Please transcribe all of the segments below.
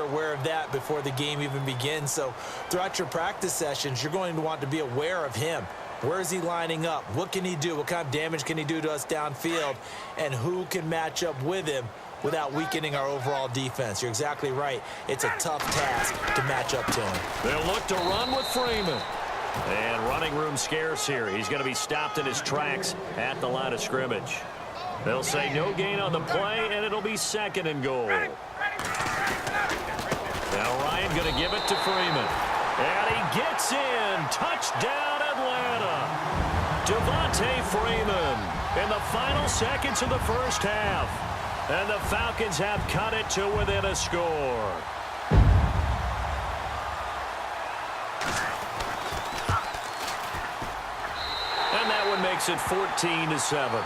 aware of that before the game even begins. So throughout your practice sessions, you're going to want to be aware of him. Where is he lining up? What can he do? What kind of damage can he do to us downfield? And who can match up with him without weakening our overall defense? You're exactly right. It's a tough task to match up to him. They'll look to run with Freeman. And running room scarce here. He's going to be stopped in his tracks at the line of scrimmage. They'll say no gain on the play, and it'll be 2nd and goal. Now Ryan going to give it to Freeman. And he gets in. Touchdown, Atlanta. Devontae Freeman in the final seconds of the first half. And the Falcons have cut it to within a score. And that one makes it 14-7.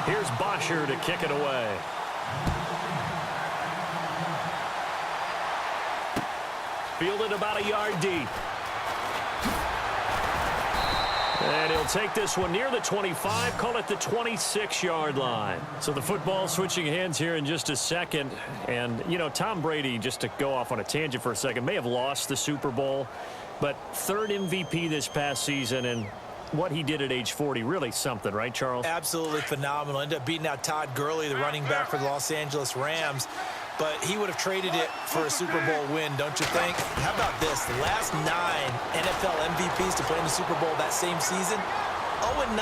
Here's Bosher to kick it away. Fielded about a yard deep. And he'll take this one near the 25, call it the 26-yard line. So the football switching hands here in just a second. And, you know, Tom Brady, just to go off on a tangent for a second, may have lost the Super Bowl, but 3rd MVP this past season, and what he did at age 40, really something, right, Charles? Absolutely phenomenal. Ended up beating out Todd Gurley, the running back for the Los Angeles Rams. But he would have traded it for a Super Bowl win, don't you think? How about this? The last 9 NFL MVPs to play in the Super Bowl that same season, 0-9.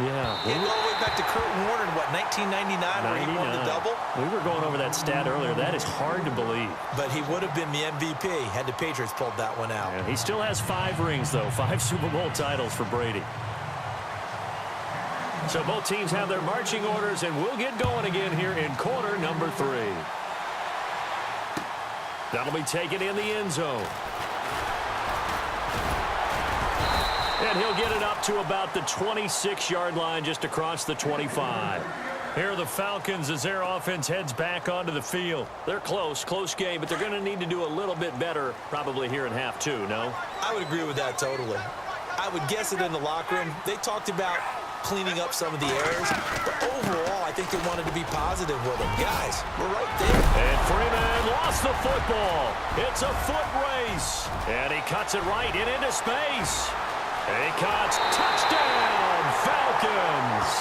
Yeah. He all the way back to Kurt Warner in, what, 1999 where he won the double? We were going over that stat earlier. That is hard to believe. But he would have been the MVP had the Patriots pulled that one out. Yeah, he still has 5 rings, though. 5 Super Bowl titles for Brady. So both teams have their marching orders, and we'll get going again here in quarter number 3. That'll be taken in the end zone. And he'll get it up to about the 26-yard line, just across the 25. Here are the Falcons as their offense heads back onto the field. They're close game, but they're going to need to do a little bit better probably here in half 2, no? I would agree with that totally. I would guess it in the locker room. They talked about cleaning up some of the errors, but overall, I think they wanted to be positive with them. Guys, we're right there. And Freeman lost the football. It's a foot race. And he cuts it right into space. He cuts. Touchdown, Falcons.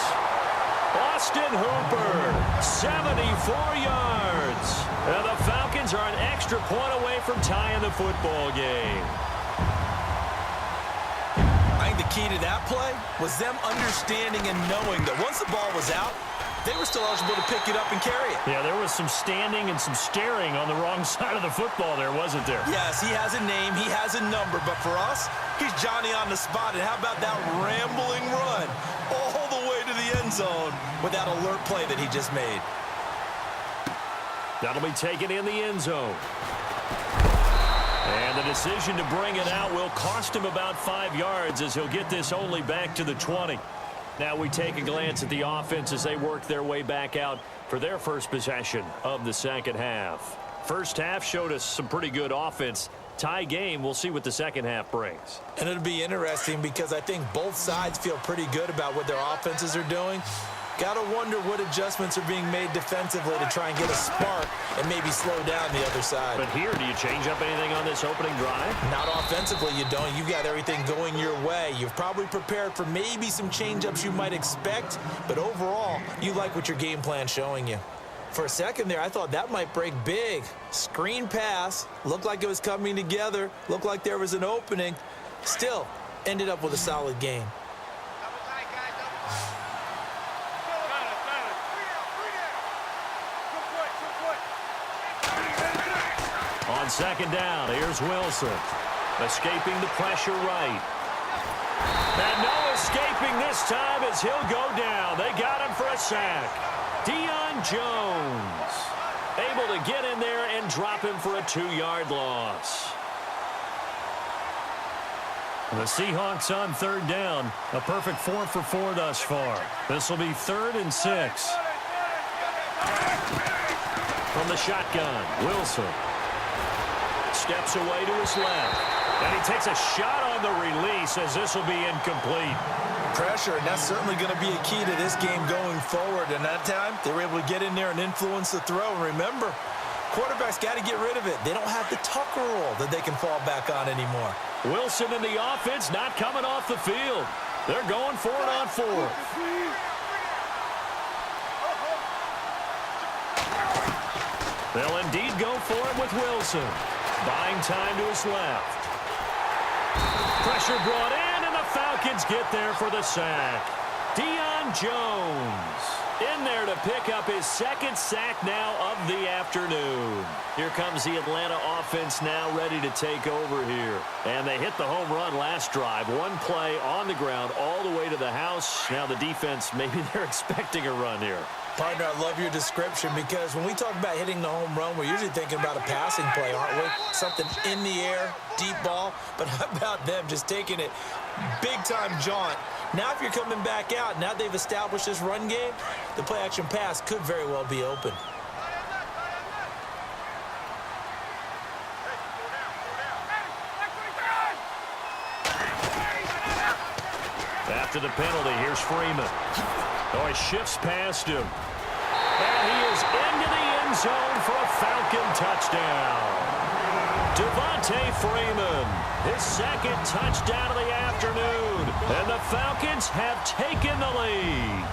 Austin Hooper, 74 yards. And the Falcons are an extra point away from tying the football game. The key to that play was them understanding and knowing that once the ball was out, they were still eligible to pick it up and carry it. Yeah, there was some standing and some staring on the wrong side of the football there, wasn't there? Yes, he has a name, he has a number, but for us, he's Johnny on the spot. And how about that rambling run all the way to the end zone with that alert play that he just made? That'll be taken in the end zone. And the decision to bring it out will cost him about 5 yards as he'll get this only back to the 20. Now we take a glance at the offense as they work their way back out for their first possession of the second half. First half showed us some pretty good offense. Tie game, we'll see what the second half brings. And it'll be interesting because I think both sides feel pretty good about what their offenses are doing. Got to wonder what adjustments are being made defensively to try and get a spark and maybe slow down the other side. But here, do you change up anything on this opening drive? Not offensively, you don't. You got everything going your way. You've probably prepared for maybe some change-ups you might expect, but overall, you like what your game plan's showing you. For a second there, I thought that might break big. Screen pass, looked like it was coming together, looked like there was an opening. Still, ended up with a solid game. On second down, here's Wilson. Escaping the pressure right. And no escaping this time as he'll go down. They got him for a sack. Deion Jones able to get in there and drop him for a 2-yard loss. The Seahawks on third down. A perfect 4 for 4 thus far. This will be 3rd and 6. From the shotgun, Wilson steps away to his left. And he takes a shot on the release as this will be incomplete. Pressure, and that's certainly going to be a key to this game going forward. And that time, they were able to get in there and influence the throw. And remember, quarterbacks got to get rid of it. They don't have the Tucker rule that they can fall back on anymore. Wilson in the offense not coming off the field. They're going for it on 4. They'll indeed go for it with Wilson. Buying time to his left. Pressure brought in, and the Falcons get there for the sack. Deion Jones in there to pick up his second sack now of the afternoon. Here comes the Atlanta offense now ready to take over here. And they hit the home run last drive. One play on the ground all the way to the house. Now the defense, maybe they're expecting a run here. Partner, I love your description because when we talk about hitting the home run, we're usually thinking about a passing play, aren't we? Something in the air, deep ball. But how about them just taking it big-time jaunt? Now if you're coming back out, now they've established this run game, the play-action pass could very well be open. After the penalty, here's Freeman. Oh, he shifts past him. And he is into the end zone for a Falcon touchdown. Devontae Freeman, his second touchdown of the afternoon. And the Falcons have taken the lead.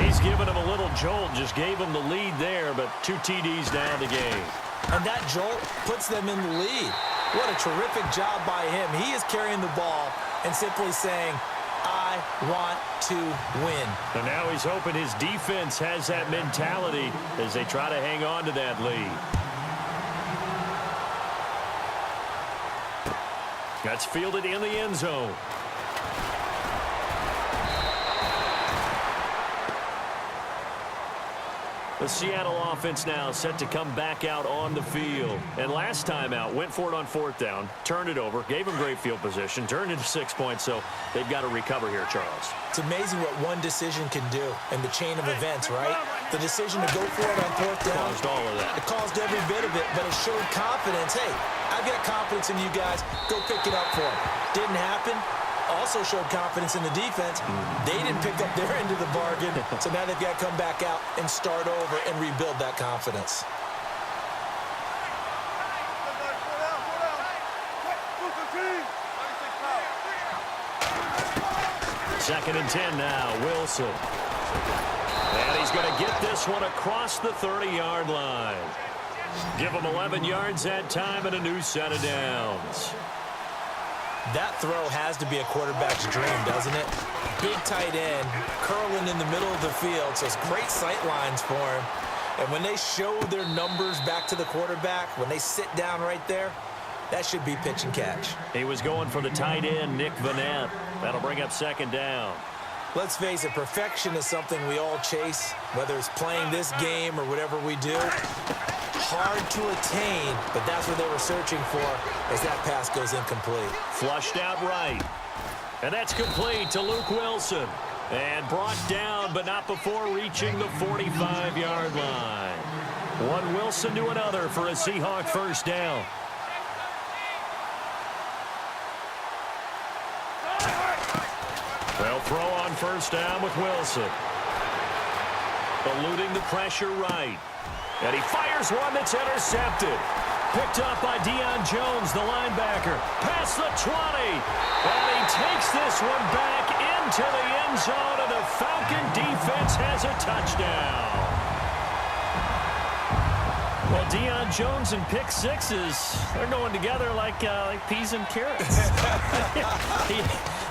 He's given him a little jolt, just gave him the lead there, but 2 TDs now in the game. And that jolt puts them in the lead. What a terrific job by him. He is carrying the ball and simply saying, I want to win. And now he's hoping his defense has that mentality as they try to hang on to that lead. That's fielded in the end zone. The Seattle offense now set to come back out on the field. And last time out, went for it on 4th down, turned it over, gave them great field position, turned into 6 points, so they've got to recover here, Charles. It's amazing what one decision can do in the chain of events, right? The decision to go for it on 4th down. Caused all of that. It caused every bit of it, but it showed confidence. Hey, I've got confidence in you guys. Go pick it up for them. Didn't happen. Also showed confidence in the defense. They didn't pick up their end of the bargain, so now they've got to come back out and start over and rebuild that confidence. Second and 10 now, Wilson. And he's going to get this one across the 30-yard line. Give him 11 yards that time and a new set of downs. That throw has to be a quarterback's dream, doesn't it? Big tight end, curling in the middle of the field, so it's great sight lines for him. And when they show their numbers back to the quarterback, when they sit down right there, that should be pitch and catch. He was going for the tight end, Nick Vanette. That'll bring up second down. Let's face it, perfection is something we all chase, whether it's playing this game or whatever we do. Hard to attain, but that's what they were searching for as that pass goes incomplete. Flushed out right. And that's complete to Luke Wilson. And brought down, but not before reaching the 45-yard line. One Wilson to another for a Seahawk first down. They'll throw on first down with Wilson. Eluding the pressure right. And he fires one that's intercepted. Picked up by Deion Jones, the linebacker. Past the 20. And he takes this one back into the end zone, and the Falcon defense has a touchdown. Well, Deion Jones and pick sixes, they're going together like peas and carrots.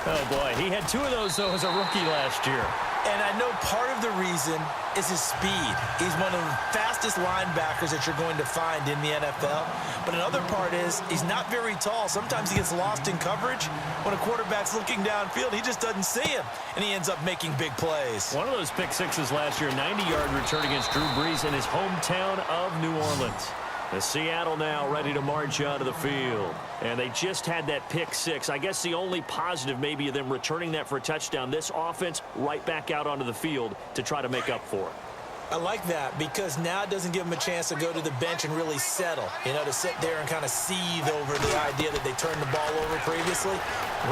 Oh, boy. He had 2 of those, though, as a rookie last year. And I know part of the reason is his speed. He's one of the fastest linebackers that you're going to find in the NFL. But another part is he's not very tall. Sometimes he gets lost in coverage. When a quarterback's looking downfield, he just doesn't see him, and he ends up making big plays. One of those pick sixes last year, 90-yard return against Drew Brees in his hometown of New Orleans. The Seattle now ready to march onto the field. And they just had that pick six. I guess the only positive maybe of them returning that for a touchdown. This offense right back out onto the field to try to make up for it. I like that because now it doesn't give them a chance to go to the bench and really settle, to sit there and kind of seethe over the idea that they turned the ball over previously.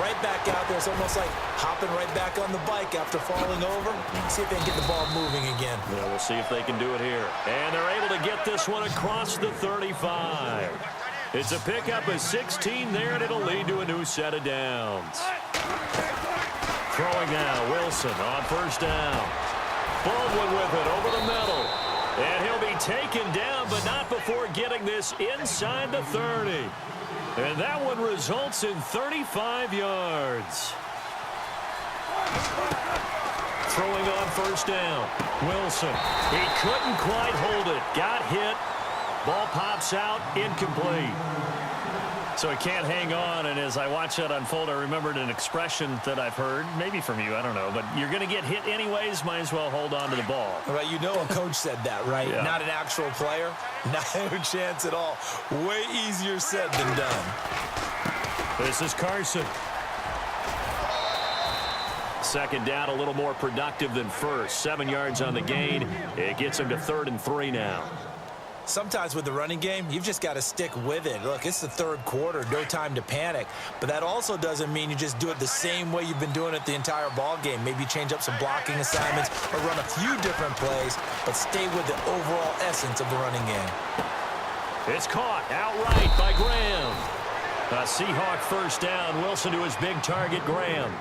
Right back out there. It's almost like hopping right back on the bike after falling over. See if they can get the ball moving again. Yeah, we'll see if they can do it here. And they're able to get this one across the 35. It's a pickup of 16 there, and it'll lead to a new set of downs. Throwing now, Wilson on first down. Baldwin with it over the middle. And he'll be taken down, but not before getting this inside the 30. And that one results in 35 yards. Throwing on first down. Wilson. He couldn't quite hold it. Got hit. Ball pops out. Incomplete. So he can't hang on, and as I watch that unfold, I remembered an expression that I've heard, maybe from you, I don't know, but you're going to get hit anyways, might as well hold on to the ball. Right, a coach said that, right? Yeah. Not an actual player. Not a chance at all. Way easier said than done. This is Carson. Second down, a little more productive than first. 7 yards on the gain. It gets him to 3rd and 3 now. Sometimes with the running game, you've just got to stick with it. Look, it's the third quarter, no time to panic. But that also doesn't mean you just do it the same way you've been doing it the entire ball game. Maybe change up some blocking assignments or run a few different plays, but stay with the overall essence of the running game. It's caught outright by Graham. A Seahawk first down. Wilson to his big target, Graham.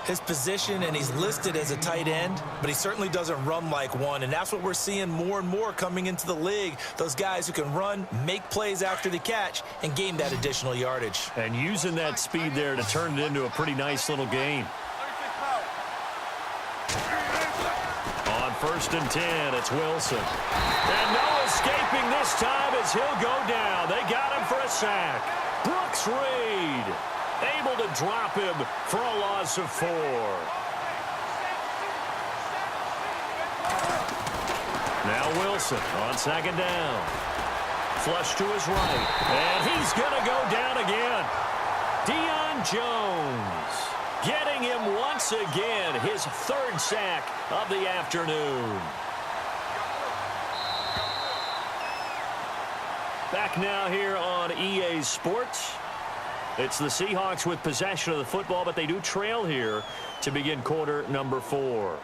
His position, and he's listed as a tight end, but he certainly doesn't run like one, and that's what we're seeing more and more coming into the league. Those guys who can run, make plays after the catch, and gain that additional yardage. And using that speed there to turn it into a pretty nice little gain. On 1st and 10, it's Wilson. And no escaping this time as he'll go down. They got him for a sack. Brooks Reed able to drop him for a loss of 4. Now Wilson on second down. Flush to his right. And he's going to go down again. Deion Jones getting him once again, his 3rd sack of the afternoon. Back now here on EA Sports. It's the Seahawks with possession of the football, but they do trail here to begin quarter number 4.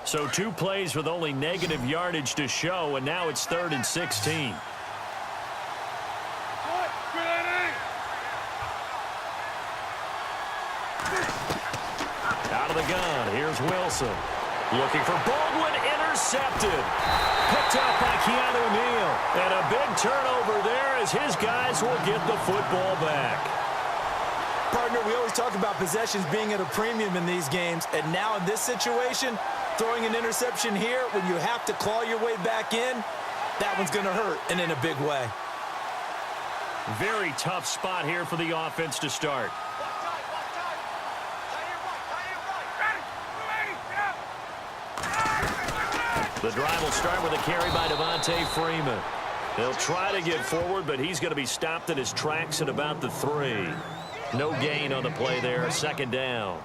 So 2 plays with only negative yardage to show, and now it's 3rd and 16. Out of the gun, here's Wilson. Looking for Baldwin, intercepted. Picked up by Keanu Neal. And a big turnover there as his guys will get the football back. Partner, we always talk about possessions being at a premium in these games, and now in this situation, throwing an interception here when you have to claw your way back in, that one's going to hurt, and in a big way. Very tough spot here for the offense to start. The drive will start with a carry by Devontae Freeman. He'll try to get forward, but he's going to be stopped in his tracks at about the 3. No gain on the play there, 2nd down.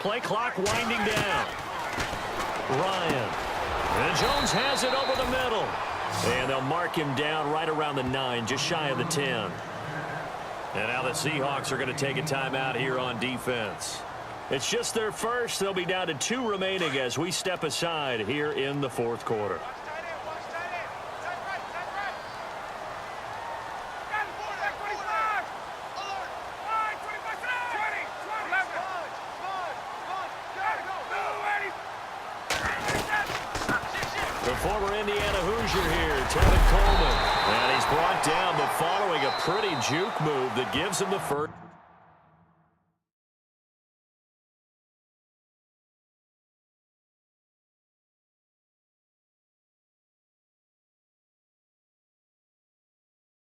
Play clock winding down. Ryan. And Jones has it over the middle. And they'll mark him down right around the 9, just shy of the 10. And now the Seahawks are going to take a timeout here on defense. It's just their first. They'll be down to 2 remaining as we step aside here in the 4th quarter. The former Indiana Hoosier here, Tevin Coleman. And he's brought down following a pretty juke move that gives him the first.